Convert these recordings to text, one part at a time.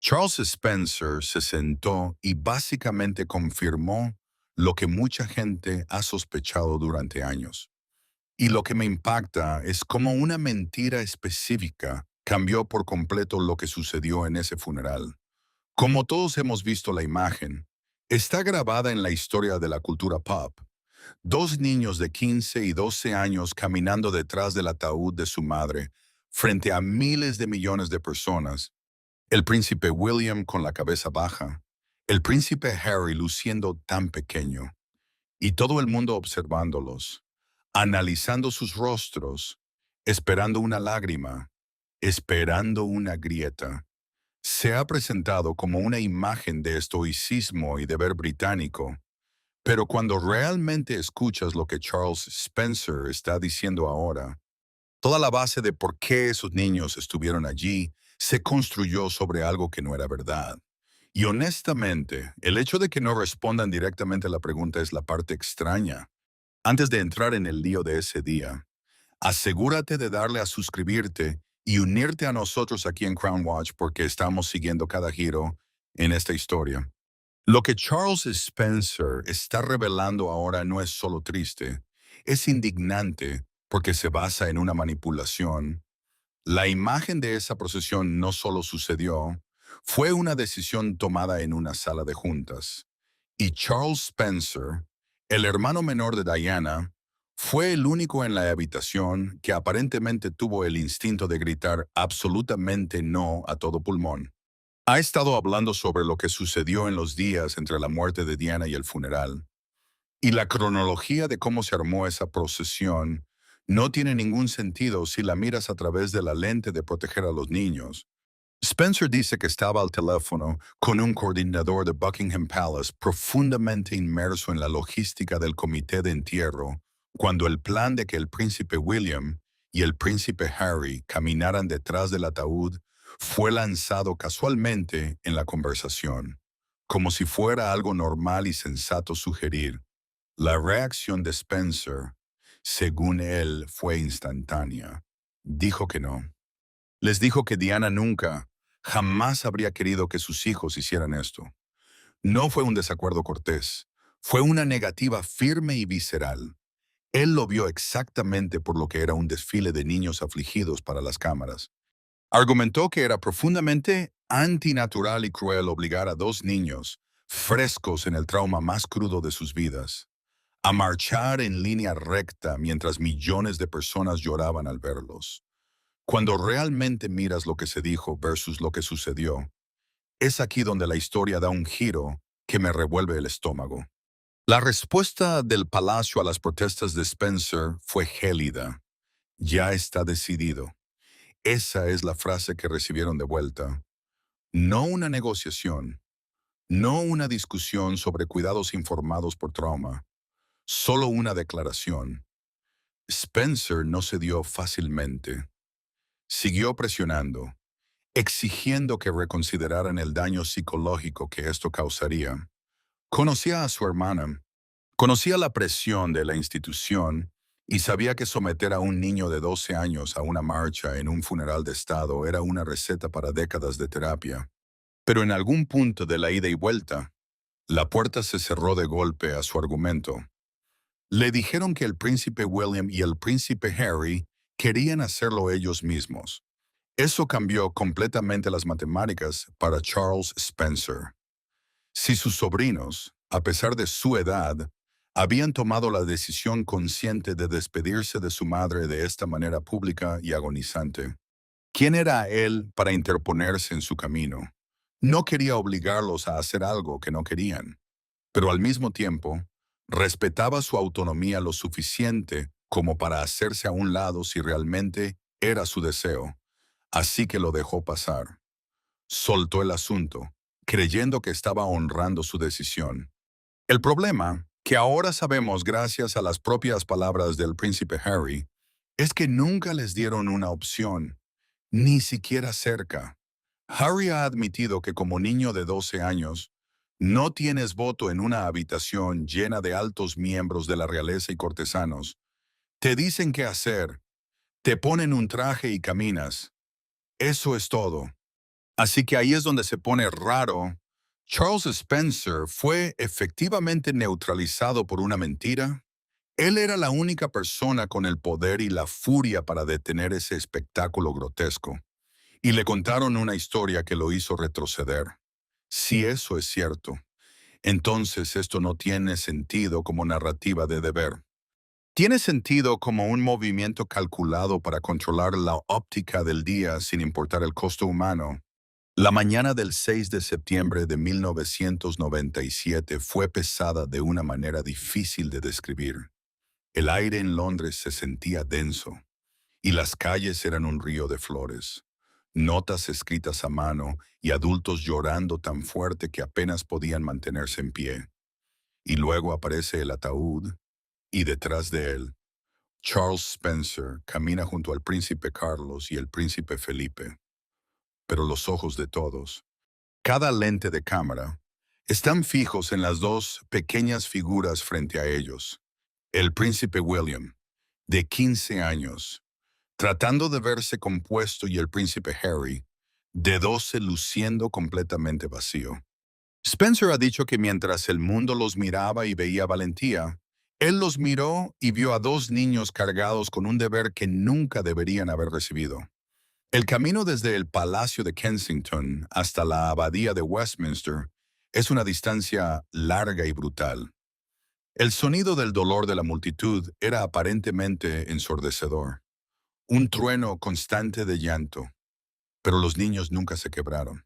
Charles Spencer se sentó y básicamente confirmó lo que mucha gente ha sospechado durante años. Y lo que me impacta es cómo una mentira específica cambió por completo lo que sucedió en ese funeral. Como todos hemos visto la imagen, está grabada en la historia de la cultura pop. Dos niños de 15 y 12 años caminando detrás del ataúd de su madre, frente a miles de millones de personas. El príncipe William con la cabeza baja, el príncipe Harry luciendo tan pequeño, y todo el mundo observándolos, analizando sus rostros, esperando una lágrima, esperando una grieta. Se ha presentado como una imagen de estoicismo y deber británico, pero cuando realmente escuchas lo que Charles Spencer está diciendo ahora, toda la base de por qué esos niños estuvieron allí se construyó sobre algo que no era verdad. Y honestamente, el hecho de que no respondan directamente a la pregunta es la parte extraña. Antes de entrar en el lío de ese día, asegúrate de darle a suscribirte y unirte a nosotros aquí en Crown Watch porque estamos siguiendo cada giro en esta historia. Lo que Charles Spencer está revelando ahora no es solo triste, es indignante porque se basa en una manipulación. La imagen de esa procesión no solo sucedió, fue una decisión tomada en una sala de juntas. Y Charles Spencer, el hermano menor de Diana, fue el único en la habitación que aparentemente tuvo el instinto de gritar absolutamente no a todo pulmón. Ha estado hablando sobre lo que sucedió en los días entre la muerte de Diana y el funeral, y la cronología de cómo se armó esa procesión no tiene ningún sentido si la miras a través de la lente de proteger a los niños. Spencer dice que estaba al teléfono con un coordinador de Buckingham Palace profundamente inmerso en la logística del comité de entierro, cuando el plan de que el príncipe William y el príncipe Harry caminaran detrás del ataúd fue lanzado casualmente en la conversación, como si fuera algo normal y sensato sugerir. La reacción de Spencer, según él, fue instantánea. Dijo que no. Les dijo que Diana nunca, jamás habría querido que sus hijos hicieran esto. No fue un desacuerdo cortés, fue una negativa firme y visceral. Él lo vio exactamente por lo que era un desfile de niños afligidos para las cámaras. Argumentó que era profundamente antinatural y cruel obligar a dos niños, frescos en el trauma más crudo de sus vidas, a marchar en línea recta mientras millones de personas lloraban al verlos. Cuando realmente miras lo que se dijo versus lo que sucedió, es aquí donde la historia da un giro que me revuelve el estómago. La respuesta del palacio a las protestas de Spencer fue gélida. Ya está decidido. Esa es la frase que recibieron de vuelta. No una negociación, no una discusión sobre cuidados informados por trauma, solo una declaración. Spencer no cedió fácilmente. Siguió presionando, exigiendo que reconsideraran el daño psicológico que esto causaría. Conocía a su hermana, conocía la presión de la institución y sabía que someter a un niño de 12 años a una marcha en un funeral de Estado era una receta para décadas de terapia. Pero en algún punto de la ida y vuelta, la puerta se cerró de golpe a su argumento. Le dijeron que el príncipe William y el príncipe Harry querían hacerlo ellos mismos. Eso cambió completamente las matemáticas para Charles Spencer. Si sus sobrinos, a pesar de su edad, habían tomado la decisión consciente de despedirse de su madre de esta manera pública y agonizante, ¿quién era él para interponerse en su camino? No quería obligarlos a hacer algo que no querían, pero al mismo tiempo, respetaba su autonomía lo suficiente como para hacerse a un lado si realmente era su deseo. Así que lo dejó pasar. Soltó el asunto, creyendo que estaba honrando su decisión. El problema, que ahora sabemos gracias a las propias palabras del príncipe Harry, es que nunca les dieron una opción, ni siquiera cerca. Harry ha admitido que como niño de 12 años, no tienes voto en una habitación llena de altos miembros de la realeza y cortesanos. Te dicen qué hacer, te ponen un traje y caminas. Eso es todo. Así que ahí es donde se pone raro. Charles Spencer fue efectivamente neutralizado por una mentira. Él era la única persona con el poder y la furia para detener ese espectáculo grotesco. Y le contaron una historia que lo hizo retroceder. Si eso es cierto, entonces esto no tiene sentido como narrativa de deber. Tiene sentido como un movimiento calculado para controlar la óptica del día sin importar el costo humano. La mañana del 6 de septiembre de 1997 fue pesada de una manera difícil de describir. El aire en Londres se sentía denso y las calles eran un río de flores. Notas escritas a mano y adultos llorando tan fuerte que apenas podían mantenerse en pie. Y luego aparece el ataúd y detrás de él, Charles Spencer camina junto al príncipe Carlos y el príncipe Felipe. Pero los ojos de todos, cada lente de cámara, están fijos en las dos pequeñas figuras frente a ellos. El príncipe William, de 15 años, tratando de verse compuesto, y el príncipe Harry, de 12, luciendo completamente vacío. Spencer ha dicho que mientras el mundo los miraba y veía valentía, él los miró y vio a dos niños cargados con un deber que nunca deberían haber recibido. El camino desde el Palacio de Kensington hasta la Abadía de Westminster es una distancia larga y brutal. El sonido del dolor de la multitud era aparentemente ensordecedor, un trueno constante de llanto, pero los niños nunca se quebraron.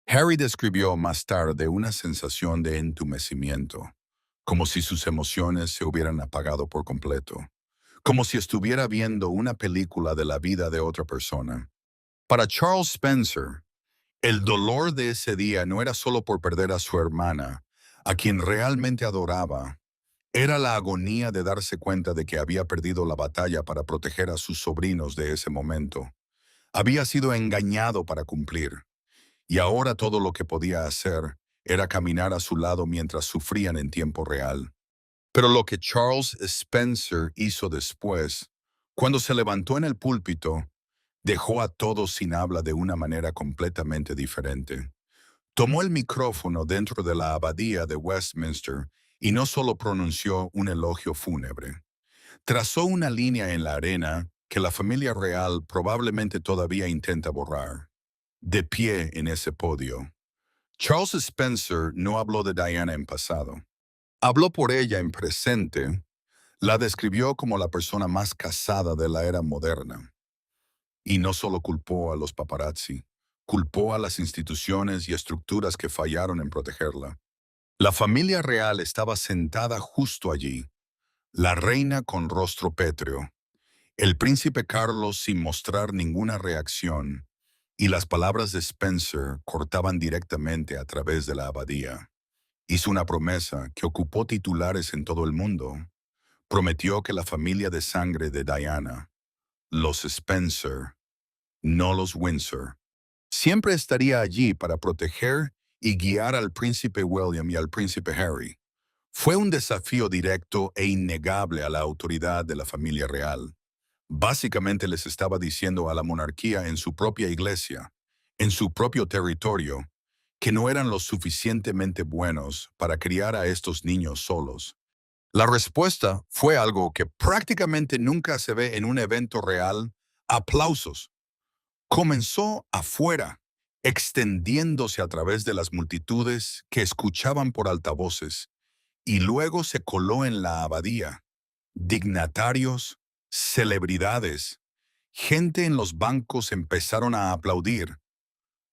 Harry describió más tarde una sensación de entumecimiento, como si sus emociones se hubieran apagado por completo, como si estuviera viendo una película de la vida de otra persona. Para Charles Spencer, el dolor de ese día no era solo por perder a su hermana, a quien realmente adoraba. Era la agonía de darse cuenta de que había perdido la batalla para proteger a sus sobrinos de ese momento. Había sido engañado para cumplir, y ahora todo lo que podía hacer era caminar a su lado mientras sufrían en tiempo real. Pero lo que Charles Spencer hizo después, cuando se levantó en el púlpito, dejó a todos sin habla de una manera completamente diferente. Tomó el micrófono dentro de la abadía de Westminster y no solo pronunció un elogio fúnebre. Trazó una línea en la arena que la familia real probablemente todavía intenta borrar. De pie en ese podio, Charles Spencer no habló de Diana en pasado. Habló por ella en presente. La describió como la persona más casada de la era moderna. Y no solo culpó a los paparazzi, culpó a las instituciones y estructuras que fallaron en protegerla. La familia real estaba sentada justo allí, la reina con rostro pétreo, el príncipe Carlos sin mostrar ninguna reacción, y las palabras de Spencer cortaban directamente a través de la abadía. Hizo una promesa que ocupó titulares en todo el mundo. Prometió que la familia de sangre de Diana, los Spencer, no los Windsor, siempre estaría allí para proteger y guiar al príncipe William y al príncipe Harry. Fue un desafío directo e innegable a la autoridad de la familia real. Básicamente les estaba diciendo a la monarquía en su propia iglesia, en su propio territorio, que no eran lo suficientemente buenos para criar a estos niños solos. La respuesta fue algo que prácticamente nunca se ve en un evento real: aplausos. Comenzó afuera, extendiéndose a través de las multitudes que escuchaban por altavoces, y luego se coló en la abadía. Dignatarios, celebridades, gente en los bancos empezaron a aplaudir.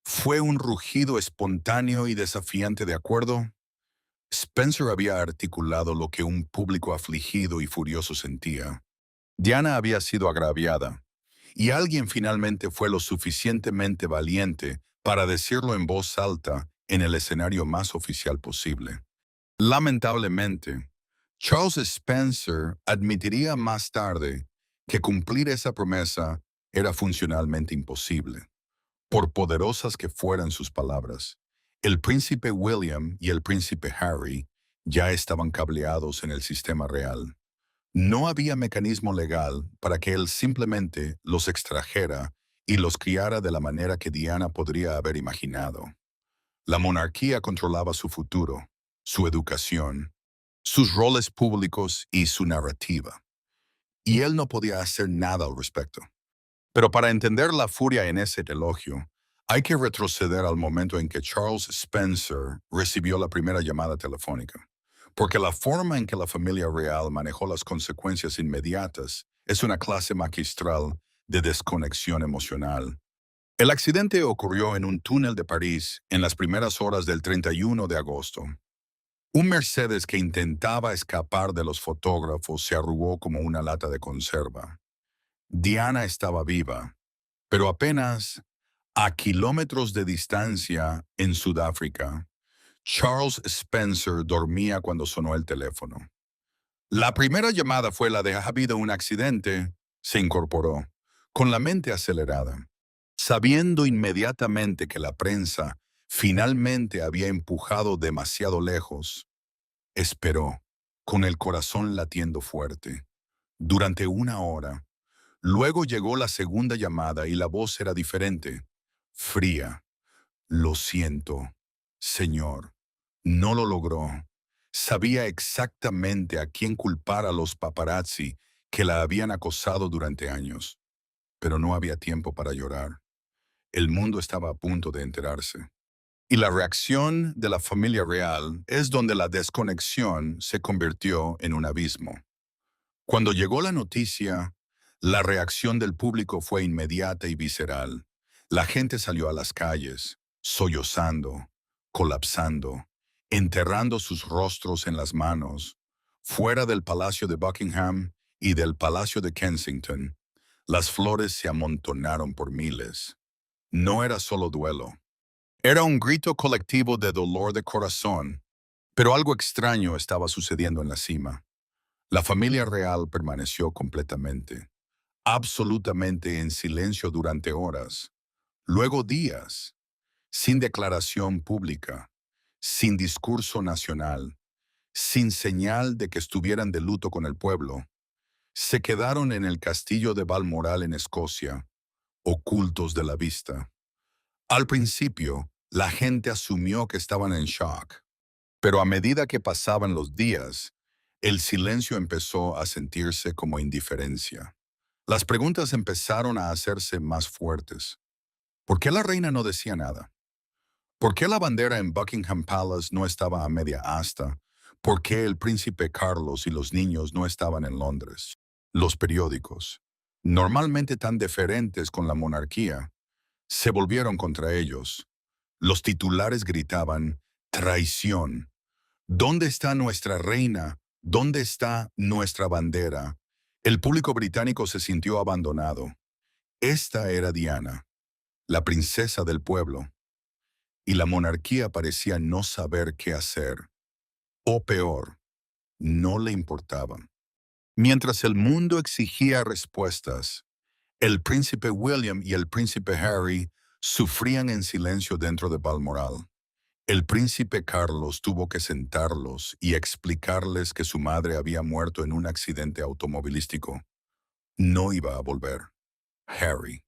Fue un rugido espontáneo y desafiante, ¿de acuerdo? Spencer había articulado lo que un público afligido y furioso sentía. Diana había sido agraviada, y alguien finalmente fue lo suficientemente valiente para decirlo en voz alta en el escenario más oficial posible. Lamentablemente, Charles Spencer admitiría más tarde que cumplir esa promesa era funcionalmente imposible, por poderosas que fueran sus palabras. El príncipe William y el príncipe Harry ya estaban cableados en el sistema real. No había mecanismo legal para que él simplemente los extrajera y los criara de la manera que Diana podría haber imaginado. La monarquía controlaba su futuro, su educación, sus roles públicos y su narrativa, y él no podía hacer nada al respecto. Pero para entender la furia en ese elogio, hay que retroceder al momento en que Charles Spencer recibió la primera llamada telefónica, porque la forma en que la familia real manejó las consecuencias inmediatas es una clase magistral de desconexión emocional. El accidente ocurrió en un túnel de París en las primeras horas del 31 de agosto. Un Mercedes que intentaba escapar de los fotógrafos se arrugó como una lata de conserva. Diana estaba viva, pero apenas a kilómetros de distancia en Sudáfrica. Charles Spencer dormía cuando sonó el teléfono. La primera llamada fue la de "Ha habido un accidente", se incorporó, con la mente acelerada. Sabiendo inmediatamente que la prensa finalmente había empujado demasiado lejos, esperó, con el corazón latiendo fuerte, durante una hora. Luego llegó la segunda llamada y la voz era diferente, fría. "Lo siento, señor. No lo logró". Sabía exactamente a quién culpar a los paparazzi que la habían acosado durante años, pero no había tiempo para llorar. El mundo estaba a punto de enterarse. Y la reacción de la familia real es donde la desconexión se convirtió en un abismo. Cuando llegó la noticia, la reacción del público fue inmediata y visceral. La gente salió a las calles, sollozando, colapsando, enterrando sus rostros en las manos. Fuera del Palacio de Buckingham y del Palacio de Kensington, las flores se amontonaron por miles. No era solo duelo. Era un grito colectivo de dolor de corazón, pero algo extraño estaba sucediendo en la cima. La familia real permaneció completamente, absolutamente en silencio durante horas, luego días, sin declaración pública, sin discurso nacional, sin señal de que estuvieran de luto con el pueblo. Se quedaron en el castillo de Balmoral en Escocia, ocultos de la vista. Al principio, la gente asumió que estaban en shock, pero a medida que pasaban los días, el silencio empezó a sentirse como indiferencia. Las preguntas empezaron a hacerse más fuertes. ¿Por qué la reina no decía nada? ¿Por qué la bandera en Buckingham Palace no estaba a media asta? ¿Por qué el príncipe Carlos y los niños no estaban en Londres? Los periódicos, normalmente tan deferentes con la monarquía, se volvieron contra ellos. Los titulares gritaban, "Traición. ¿Dónde está nuestra reina? ¿Dónde está nuestra bandera?". El público británico se sintió abandonado. Esta era Diana, la princesa del pueblo, y la monarquía parecía no saber qué hacer. O peor, no le importaba. Mientras el mundo exigía respuestas, el príncipe William y el príncipe Harry sufrían en silencio dentro de Balmoral. El príncipe Carlos tuvo que sentarlos y explicarles que su madre había muerto en un accidente automovilístico. No iba a volver. Harry,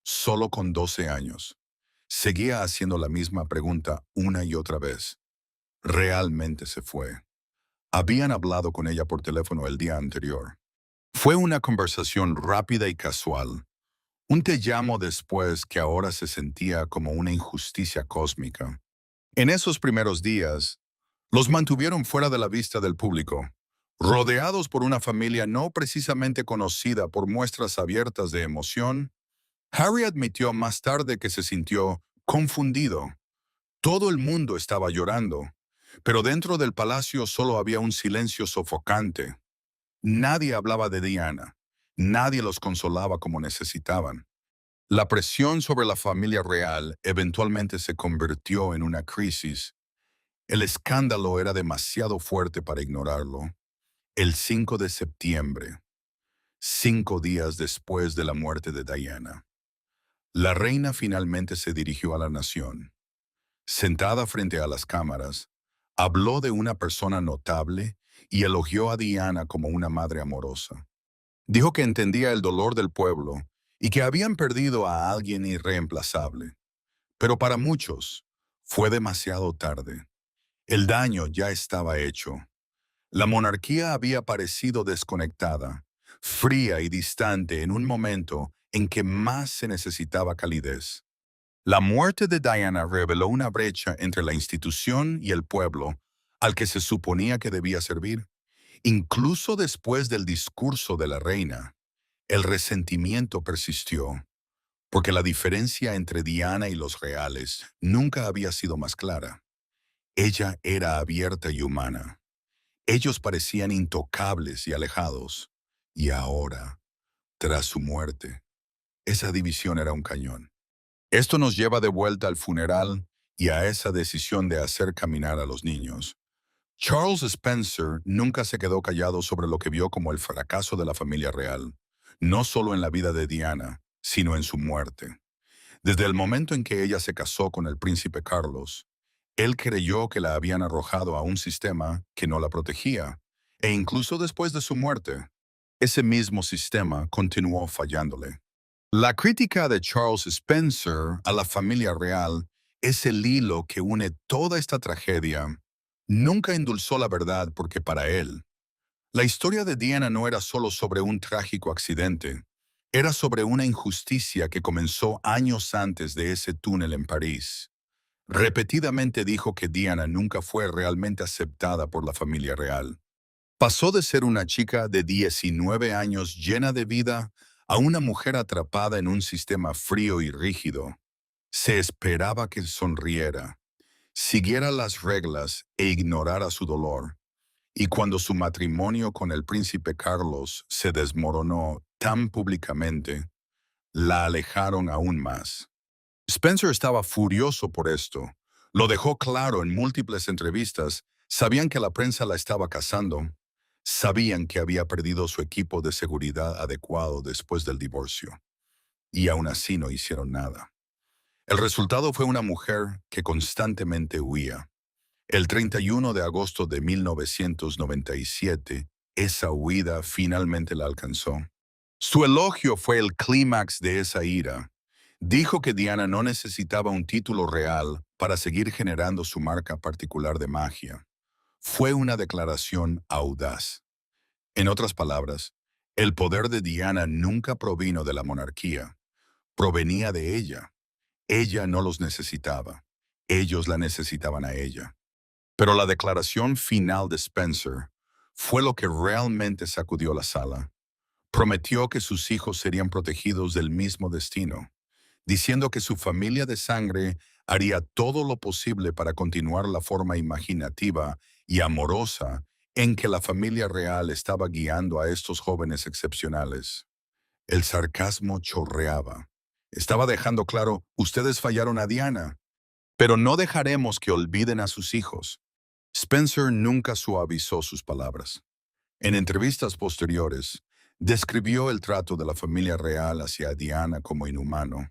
solo con 12 años, seguía haciendo la misma pregunta una y otra vez. Realmente se fue. Habían hablado con ella por teléfono el día anterior. Fue una conversación rápida y casual. Un te llamo después que ahora se sentía como una injusticia cósmica. En esos primeros días, los mantuvieron fuera de la vista del público, rodeados por una familia no precisamente conocida por muestras abiertas de emoción. Harry admitió más tarde que se sintió confundido. Todo el mundo estaba llorando, pero dentro del palacio solo había un silencio sofocante. Nadie hablaba de Diana, nadie los consolaba como necesitaban. La presión sobre la familia real eventualmente se convirtió en una crisis. El escándalo era demasiado fuerte para ignorarlo. El 5 de septiembre, 5 días después de la muerte de Diana, la reina finalmente se dirigió a la nación. Sentada frente a las cámaras, habló de una persona notable y elogió a Diana como una madre amorosa. Dijo que entendía el dolor del pueblo y que habían perdido a alguien irreemplazable. Pero para muchos fue demasiado tarde. El daño ya estaba hecho. La monarquía había parecido desconectada, fría y distante en un momento en que más se necesitaba calidez. La muerte de Diana reveló una brecha entre la institución y el pueblo al que se suponía que debía servir. Incluso después del discurso de la reina, el resentimiento persistió, porque la diferencia entre Diana y los reales nunca había sido más clara. Ella era abierta y humana. Ellos parecían intocables y alejados. Y ahora, tras su muerte, esa división era un cañón. Esto nos lleva de vuelta al funeral y a esa decisión de hacer caminar a los niños. Charles Spencer nunca se quedó callado sobre lo que vio como el fracaso de la familia real, no solo en la vida de Diana, sino en su muerte. Desde el momento en que ella se casó con el príncipe Carlos, él creyó que la habían arrojado a un sistema que no la protegía, e incluso después de su muerte, ese mismo sistema continuó fallándole. La crítica de Charles Spencer a la familia real es el hilo que une toda esta tragedia. Nunca endulzó la verdad porque para él, la historia de Diana no era solo sobre un trágico accidente, era sobre una injusticia que comenzó años antes de ese túnel en París. Repetidamente dijo que Diana nunca fue realmente aceptada por la familia real. Pasó de ser una chica de 19 años llena de vida a una mujer atrapada en un sistema frío y rígido. Se esperaba que sonriera, siguiera las reglas e ignorara su dolor. Y cuando su matrimonio con el príncipe Carlos se desmoronó tan públicamente, la alejaron aún más. Spencer estaba furioso por esto. Lo dejó claro en múltiples entrevistas. Sabían que la prensa la estaba cazando. Sabían que había perdido su equipo de seguridad adecuado después del divorcio. Y aún así no hicieron nada. El resultado fue una mujer que constantemente huía. El 31 de agosto de 1997, esa huida finalmente la alcanzó. Su elogio fue el clímax de esa ira. Dijo que Diana no necesitaba un título real para seguir generando su marca particular de magia. Fue una declaración audaz. En otras palabras, el poder de Diana nunca provino de la monarquía, provenía de ella. Ella no los necesitaba, ellos la necesitaban a ella. Pero la declaración final de Spencer fue lo que realmente sacudió la sala. Prometió que sus hijos serían protegidos del mismo destino, diciendo que su familia de sangre haría todo lo posible para continuar la forma imaginativa y amorosa en que la familia real estaba guiando a estos jóvenes excepcionales. El sarcasmo chorreaba. Estaba dejando claro, ustedes fallaron a Diana, pero no dejaremos que olviden a sus hijos. Spencer nunca suavizó sus palabras. En entrevistas posteriores, describió el trato de la familia real hacia Diana como inhumano.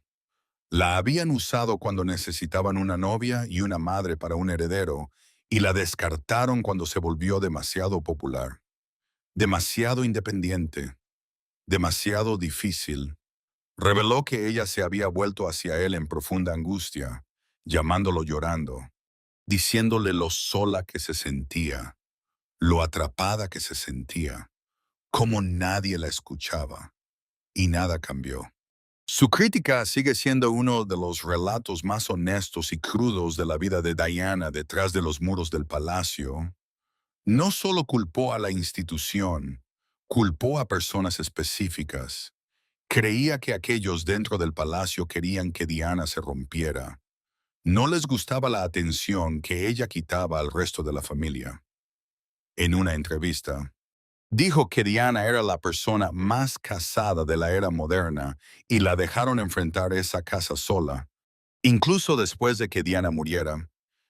La habían usado cuando necesitaban una novia y una madre para un heredero, y la descartaron cuando se volvió demasiado popular, demasiado independiente, demasiado difícil. Reveló que ella se había vuelto hacia él en profunda angustia, llamándolo llorando, diciéndole lo sola que se sentía, lo atrapada que se sentía, cómo nadie la escuchaba, y nada cambió. Su crítica sigue siendo uno de los relatos más honestos y crudos de la vida de Diana detrás de los muros del palacio. No solo culpó a la institución, culpó a personas específicas. Creía que aquellos dentro del palacio querían que Diana se rompiera. No les gustaba la atención que ella quitaba al resto de la familia. En una entrevista, dijo que Diana era la persona más casada de la era moderna y la dejaron enfrentar esa casa sola. Incluso después de que Diana muriera,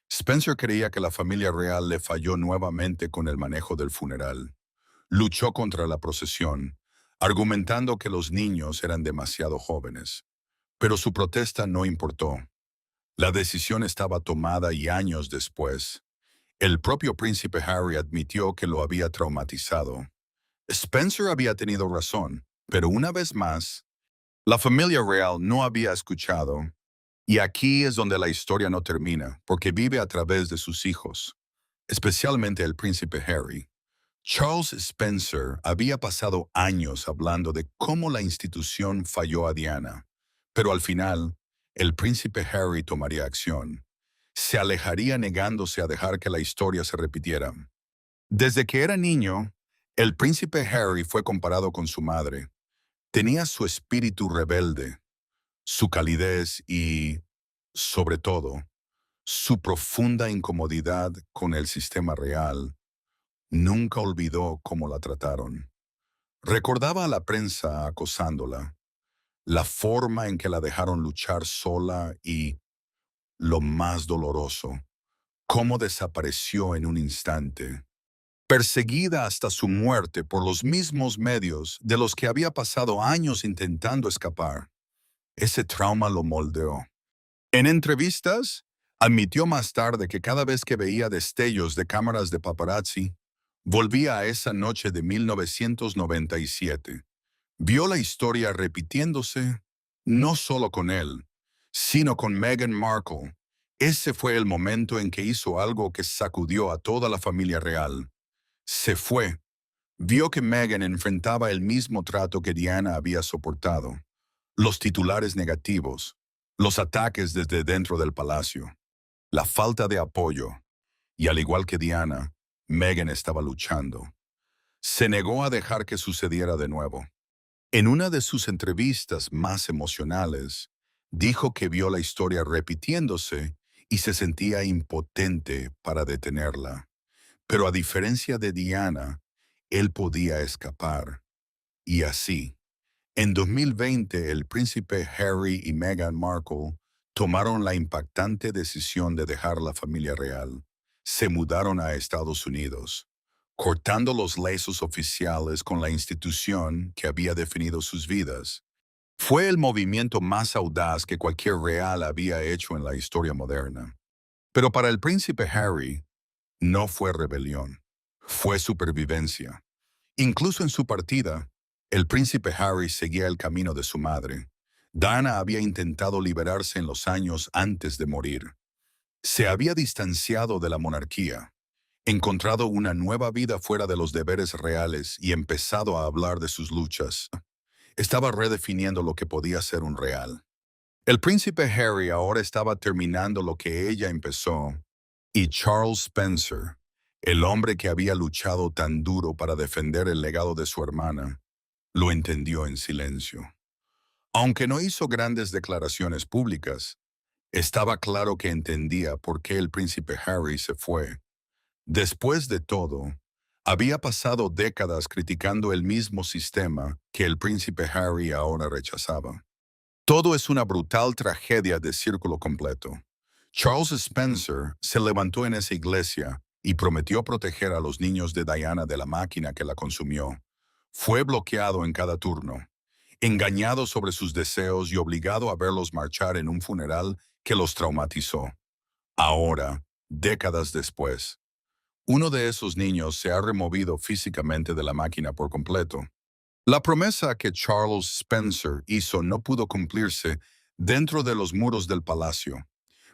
Spencer creía que la familia real le falló nuevamente con el manejo del funeral. Luchó contra la procesión, argumentando que los niños eran demasiado jóvenes. Pero su protesta no importó. La decisión estaba tomada y años después, el propio príncipe Harry admitió que lo había traumatizado. Spencer había tenido razón, pero una vez más, La familia real no había escuchado, y aquí es donde la historia no termina, porque vive a través de sus hijos, especialmente el príncipe Harry. Charles Spencer había pasado años hablando de cómo la institución falló a Diana, pero al final, el príncipe Harry tomaría acción. Se alejaría negándose a dejar que la historia se repitiera. Desde que era niño, el príncipe Harry fue comparado con su madre. Tenía su espíritu rebelde, su calidez y, sobre todo, su profunda incomodidad con el sistema real. Nunca olvidó cómo la trataron. Recordaba a la prensa acosándola, la forma en que la dejaron luchar sola y, lo más doloroso, cómo desapareció en un instante, perseguida hasta su muerte por los mismos medios de los que había pasado años intentando escapar. Ese trauma lo moldeó. En entrevistas, admitió más tarde que cada vez que veía destellos de cámaras de paparazzi, volvía a esa noche de 1997. Vio la historia repitiéndose, no solo con él, sino con Meghan Markle. Ese fue el momento en que hizo algo que sacudió a toda la familia real. Se fue. Vio que Meghan enfrentaba el mismo trato que Diana había soportado. Los titulares negativos, los ataques desde dentro del palacio, la falta de apoyo, y al igual que Diana, Meghan estaba luchando. Se negó a dejar que sucediera de nuevo. En una de sus entrevistas más emocionales, dijo que vio la historia repitiéndose y se sentía impotente para detenerla. Pero a diferencia de Diana, él podía escapar. Y así, en 2020, el príncipe Harry y Meghan Markle tomaron la impactante decisión de dejar la familia real. Se mudaron a Estados Unidos, cortando los lazos oficiales con la institución que había definido sus vidas. Fue el movimiento más audaz que cualquier real había hecho en la historia moderna. Pero para el príncipe Harry, no fue rebelión, fue supervivencia. Incluso en su partida, el príncipe Harry seguía el camino de su madre. Diana había intentado liberarse en los años antes de morir. Se había distanciado de la monarquía, encontrado una nueva vida fuera de los deberes reales y empezado a hablar de sus luchas. Estaba redefiniendo lo que podía ser un real. El príncipe Harry ahora estaba terminando lo que ella empezó, y Charles Spencer, el hombre que había luchado tan duro para defender el legado de su hermana, lo entendió en silencio. Aunque no hizo grandes declaraciones públicas, estaba claro que entendía por qué el príncipe Harry se fue. Después de todo, había pasado décadas criticando el mismo sistema que el príncipe Harry ahora rechazaba. Todo es una brutal tragedia de círculo completo. Charles Spencer se levantó en esa iglesia y prometió proteger a los niños de Diana de la máquina que la consumió. Fue bloqueado en cada turno, engañado sobre sus deseos y obligado a verlos marchar en un funeral que los traumatizó. Ahora, décadas después, uno de esos niños se ha removido físicamente de la máquina por completo. La promesa que Charles Spencer hizo no pudo cumplirse dentro de los muros del palacio,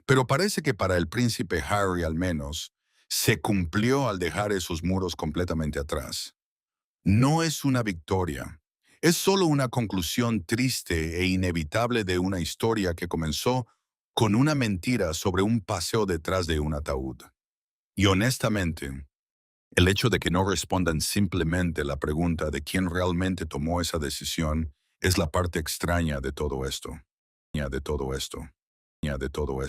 pero parece que para el príncipe Harry al menos, se cumplió al dejar esos muros completamente atrás. No es una victoria, es solo una conclusión triste e inevitable de una historia que comenzó con una mentira sobre un paseo detrás de un ataúd. Y honestamente, el hecho de que no respondan simplemente la pregunta de quién realmente tomó esa decisión es la parte extraña de todo esto. De todo esto. De todo esto.